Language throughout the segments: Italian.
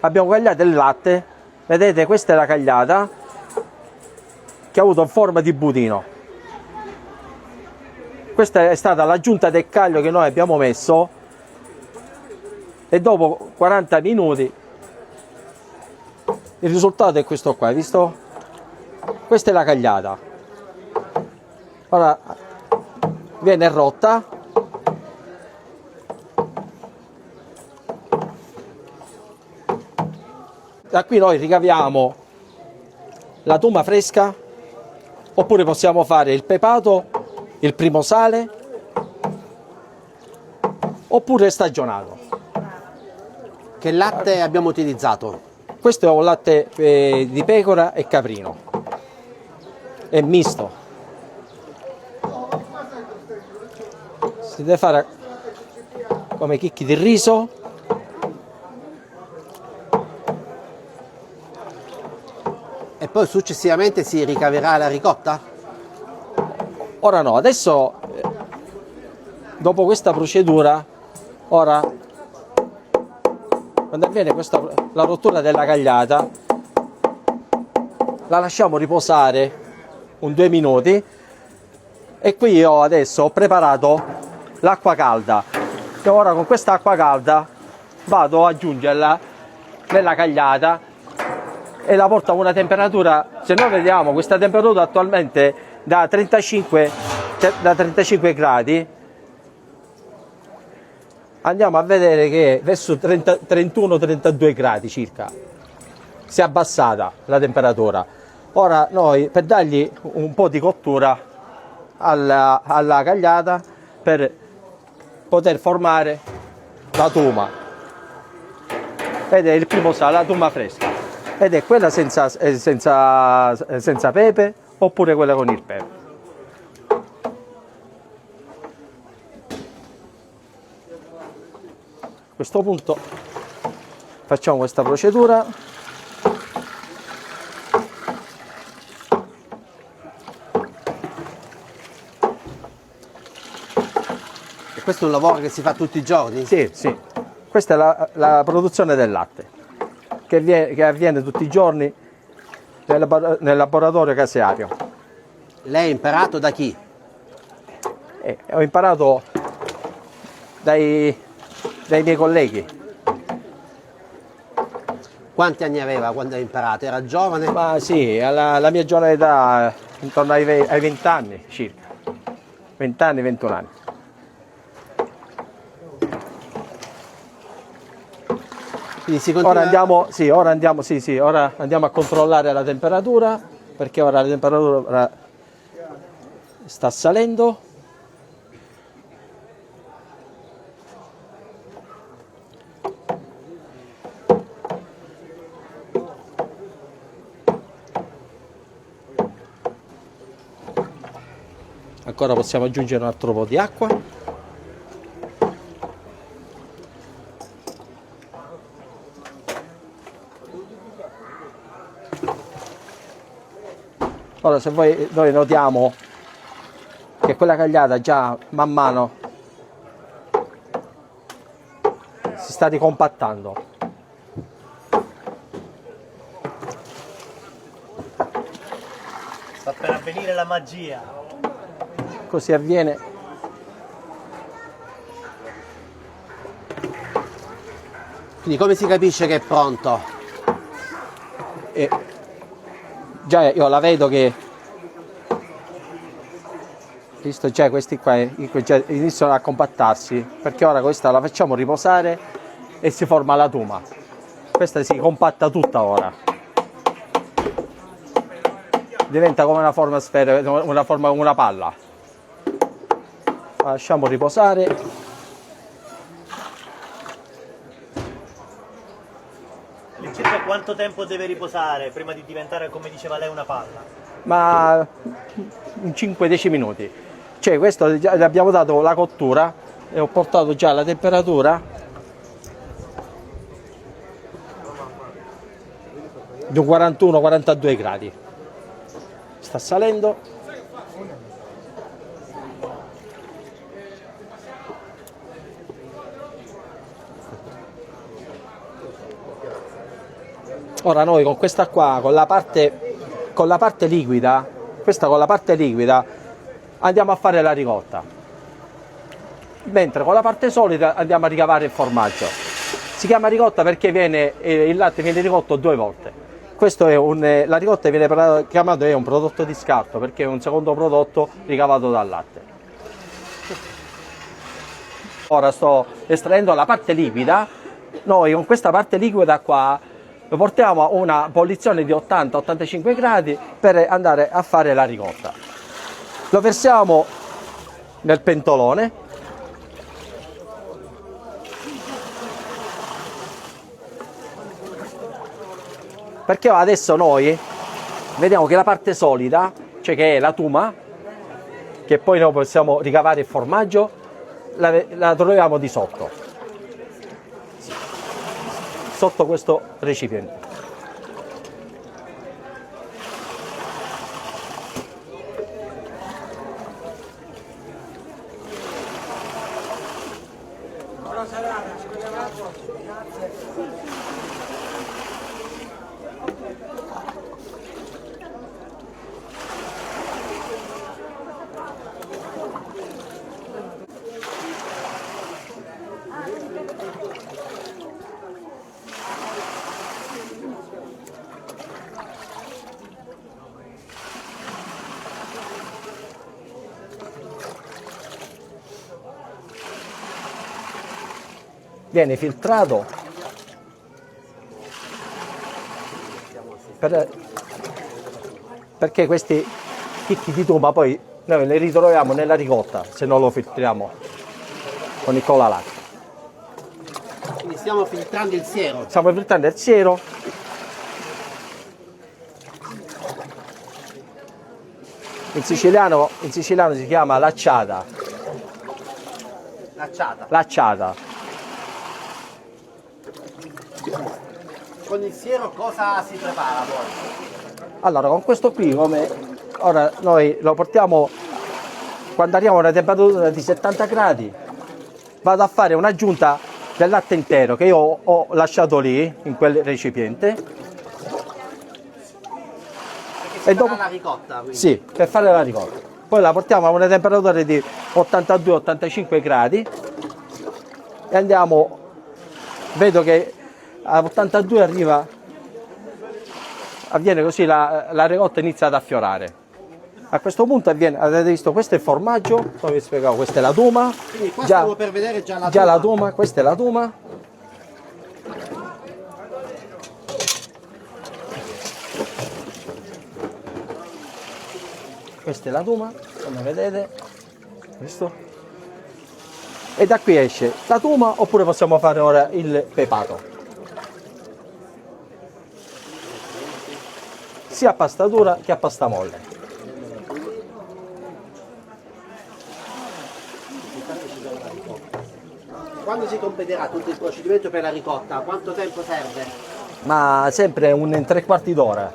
abbiamo cagliato il latte, vedete, questa è la cagliata che ha avuto forma di budino. Questa è stata l'aggiunta del caglio che noi abbiamo messo e dopo 40 minuti il risultato è questo qua, hai visto? Questa è la cagliata. Ora viene rotta. Da qui noi ricaviamo la tuma fresca, oppure possiamo fare il pepato, il primo sale, oppure stagionato. Che latte abbiamo utilizzato? Questo è un latte di pecora e caprino, è misto. Si deve fare come chicchi di riso. E poi successivamente si ricaverà la ricotta? Ora no, adesso dopo questa procedura, ora quando avviene la rottura della cagliata, la lasciamo riposare un 2 minuti e qui io adesso ho preparato l'acqua calda e ora con questa acqua calda vado ad aggiungerla nella cagliata e la porto a una temperatura, se noi vediamo questa temperatura attualmente da 35 gradi, andiamo a vedere che verso 31-32 gradi circa si è abbassata la temperatura. Ora noi, per dargli un po' di cottura alla cagliata, per poter formare la tuma, ed è il primo sale, la tuma fresca, ed è quella senza pepe oppure quella con il pepe. A questo punto facciamo questa procedura. E questo è un lavoro che si fa tutti i giorni? Sì, sì. Questa è la produzione del latte che avviene tutti i giorni nel laboratorio caseario. Lei ha imparato da chi? Ho imparato dai miei colleghi. Quanti anni aveva quando ha imparato? Era giovane? Ma sì, alla mia giovane età, intorno ai 20 anni circa. 20 anni, 21 anni. Quindi si continua... Ora andiamo a controllare la temperatura, perché ora la temperatura sta salendo. Ancora possiamo aggiungere un altro po' di acqua. Ora, se noi notiamo che quella cagliata già man mano si sta ricompattando, sta per avvenire la magia. Così avviene. Quindi come si capisce che è pronto? E già io la vedo che, visto già questi qua già iniziano a compattarsi, perché ora questa la facciamo riposare e si forma la tuma. Questa si compatta tutta ora, diventa come una forma sfera, una forma come una palla. La lasciamo riposare. All'incirca quanto tempo deve riposare prima di diventare, come diceva lei, una palla? Ma in 5-10 minuti. Cioè, questo gli abbiamo dato la cottura e ho portato già la temperatura di un 41-42 gradi. Sta salendo. Ora noi con questa qua, con la parte liquida, questa con la parte liquida andiamo a fare la ricotta, mentre con la parte solida andiamo a ricavare il formaggio. Si chiama ricotta perché il latte viene ricotto 2 volte. Questo è la ricotta viene chiamato un prodotto di scarto perché è un secondo prodotto ricavato dal latte. Ora sto estraendo la parte liquida. Noi con questa parte liquida qua lo portiamo a una bollizione di 80-85 gradi per andare a fare la ricotta. Lo versiamo nel pentolone, perché adesso noi vediamo che la parte solida, cioè che è la tuma, che poi noi possiamo ricavare il formaggio, la troviamo di sotto questo recipiente. Viene filtrato perché questi chicchi di tuma poi noi li ritroviamo nella ricotta se non lo filtriamo con il colalacqua. Quindi stiamo filtrando il siero. Stiamo filtrando il siero. In siciliano si chiama lacciata. Lacciata. Con il siero cosa si prepara poi? Allora, con questo qui, ora noi lo portiamo, quando arriviamo a una temperatura di 70 gradi, vado a fare un'aggiunta del latte intero che io ho lasciato lì, in quel recipiente. E dopo la ricotta? Quindi. Sì, per fare la ricotta. Poi la portiamo a una temperatura di 82-85 gradi e andiamo, vedo che a 82 avviene così, la ricotta inizia ad affiorare. A questo punto avete visto, questo è il formaggio, poi vi spiegavo, questa è la tuma. Quindi qua stiamo per vedere già la tuma, questa è la tuma. Questa è la tuma, come vedete, questo. E da qui esce la tuma, oppure possiamo fare ora il pepato. Sia a pasta dura che a pasta molle. Quando si completerà tutto il procedimento per la ricotta, quanto tempo serve? Ma sempre in 3/4 d'ora.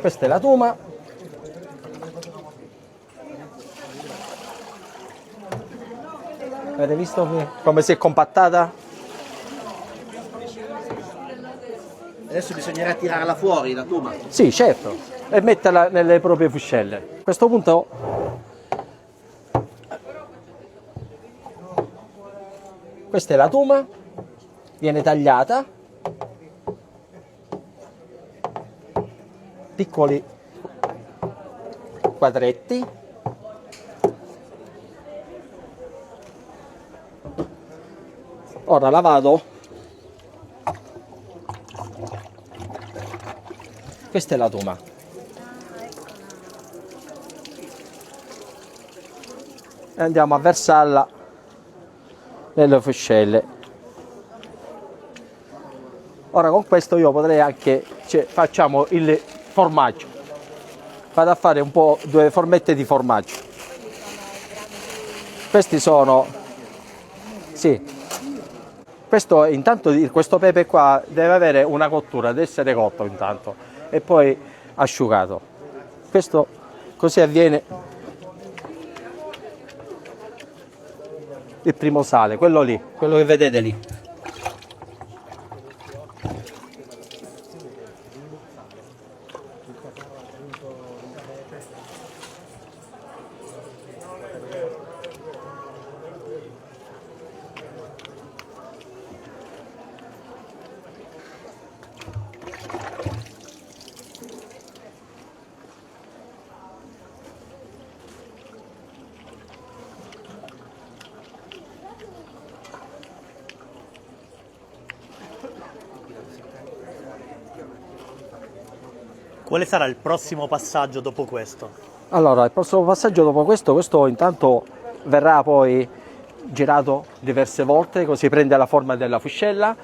Questa è la tuma. Avete visto come si è compattata? Adesso bisognerà tirarla fuori, la tuma. Sì, certo, e metterla nelle proprie fuscelle. A questo punto questa è la tuma, viene tagliata, piccoli quadretti. Ora la vado. Questa è la tuma. E andiamo a versarla nelle fuscelle. Ora con questo io potrei anche, facciamo il formaggio. Vado a fare un po' 2 formette di formaggio. Questi sono, sì. Questo intanto, questo pepe qua deve avere una cottura, deve essere cotto intanto e poi asciugato. Questo così avviene il primo sale, quello lì, quello che vedete lì. Quale sarà il prossimo passaggio dopo questo? Allora, il prossimo passaggio dopo questo intanto verrà poi girato diverse volte, così prende la forma della fuscella,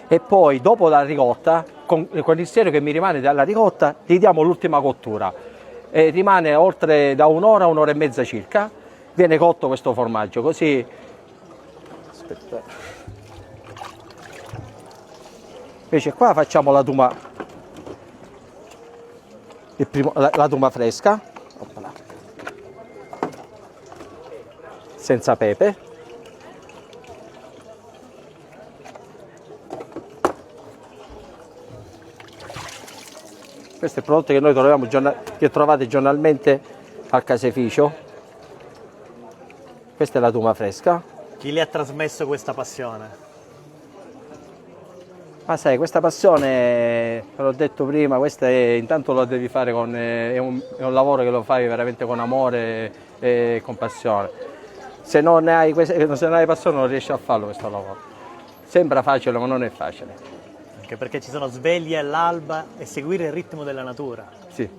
e poi dopo la ricotta, con il siero che mi rimane dalla ricotta, gli diamo l'ultima cottura. E rimane oltre da un'ora e mezza circa, viene cotto questo formaggio, così... Aspetta. Invece qua facciamo la tuma, la tuma fresca, oppala, senza pepe. Questo è il prodotto che noi troviamo che trovate giornalmente al caseificio. Questa è la tuma fresca. Chi le ha trasmesso questa passione? Ma sai, questa passione, te l'ho detto prima, questa intanto lo devi fare è un lavoro che lo fai veramente con amore e con passione. Se non hai passione non riesci a farlo questo lavoro. Sembra facile, ma non è facile. Anche perché ci sono sveglie all'alba e seguire il ritmo della natura. Sì.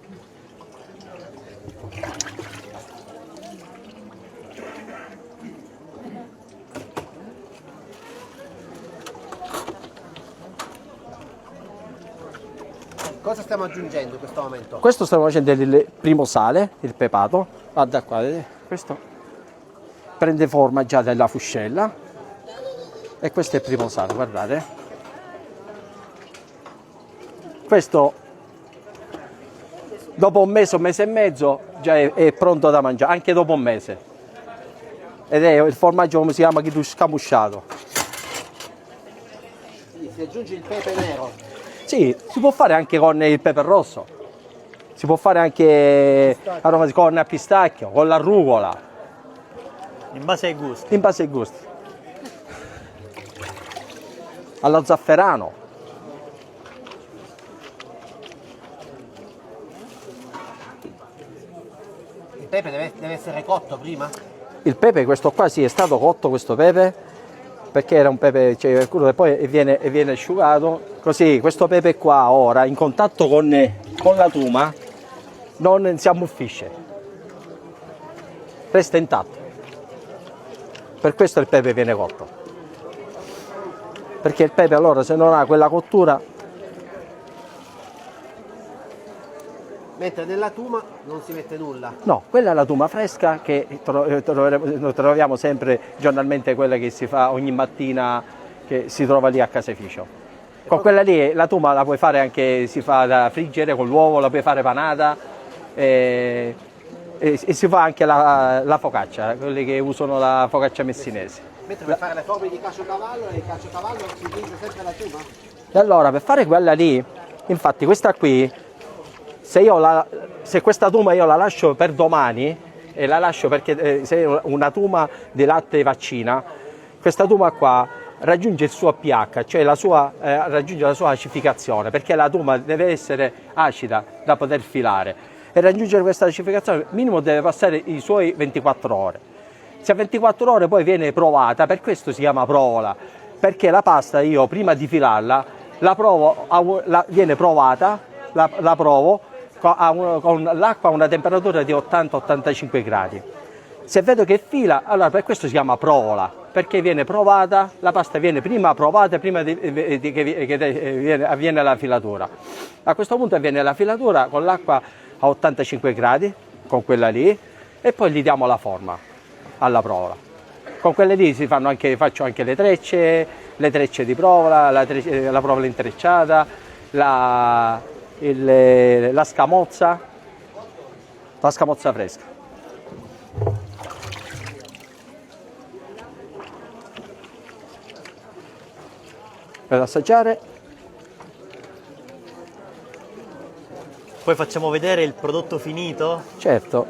Cosa stiamo aggiungendo in questo momento? Questo stiamo facendo il primo sale, il pepato. Guarda qua, vedete? Questo prende forma già della fuscella. E questo è il primo sale, guardate. Questo dopo un mese e mezzo già è pronto da mangiare, anche dopo un mese. Ed è il formaggio, come si chiama, scamusciato. Si aggiunge il pepe nero. Sì, si può fare anche con il pepe rosso, si può fare anche con il pistacchio, con la rucola. In base ai gusti. In base ai gusti. Allo zafferano. Il pepe deve essere cotto prima? Il pepe, questo qua sì, è stato cotto questo pepe, perché era un pepe, cioè, e poi viene asciugato. Così questo pepe qua ora in contatto con la tuma non si ammuffisce, resta intatto. Per questo il pepe viene cotto, perché il pepe allora se non ha quella cottura... Mentre nella tuma non si mette nulla. No, quella è la tuma fresca che troviamo sempre giornalmente, quella che si fa ogni mattina, che si trova lì a caseificio. Con quella lì la tuma la puoi fare anche, si fa da friggere con l'uovo, la puoi fare panata e si fa anche la focaccia, quelli che usano la focaccia messinese. Mentre per fare le forme di caciocavallo e il caciocavallo si utilizza sempre la tuma? E allora per fare quella lì, infatti questa qui, se questa tuma io la lascio per domani, e la lascio perché se è una tuma di latte vaccina, questa tuma qua raggiunge il suo pH, cioè raggiunge la sua acidificazione, perché la tuma deve essere acida da poter filare, e raggiungere questa acidificazione minimo deve passare i suoi 24 ore. Se a 24 ore poi viene provata, per questo si chiama provola, perché la pasta io prima di filarla viene provata, la provo con l'acqua a una temperatura di 80-85 gradi. Se vedo che fila, allora per questo si chiama provola, perché viene provata, la pasta viene prima provata prima che avviene la filatura. A questo punto avviene la filatura con l'acqua a 85 gradi, con quella lì, e poi gli diamo la forma alla provola. Con quelle lì faccio anche le trecce di provola, la provola intrecciata, la scamozza fresca. Per assaggiare. Poi facciamo vedere il prodotto finito. Certo.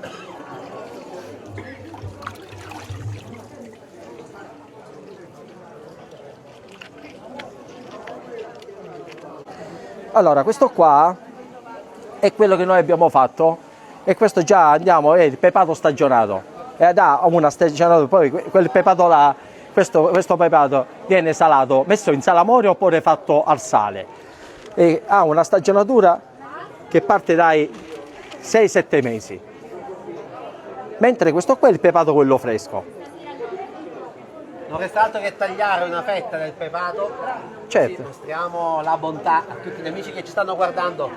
Allora, questo qua è quello che noi abbiamo fatto, e questo già è il pepato stagionato, e da una stagionato, poi quel pepato là, questo pepato viene salato, messo in salamoria oppure fatto al sale, e ha una stagionatura che parte dai 6-7 mesi. Mentre questo qua è il pepato quello fresco. Non resta altro che tagliare una fetta del pepato. Certo. Così mostriamo la bontà a tutti gli amici che ci stanno guardando.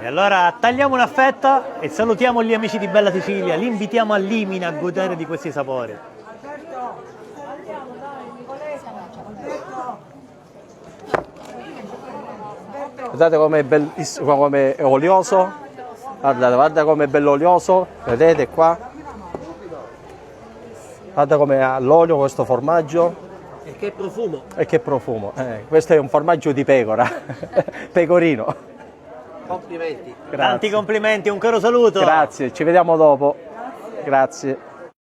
E allora tagliamo una fetta e salutiamo gli amici di Bella Sicilia, li invitiamo a Limina a godere di questi sapori. Guardate com'è bellissimo, com'è olioso. Guarda com'è bello olioso, vedete qua? Guarda come ha l'olio questo formaggio. E che profumo! E che profumo. Questo è un formaggio di pecora, pecorino. Complimenti! Grazie. Tanti complimenti, un caro saluto! Grazie, ci vediamo dopo. Grazie.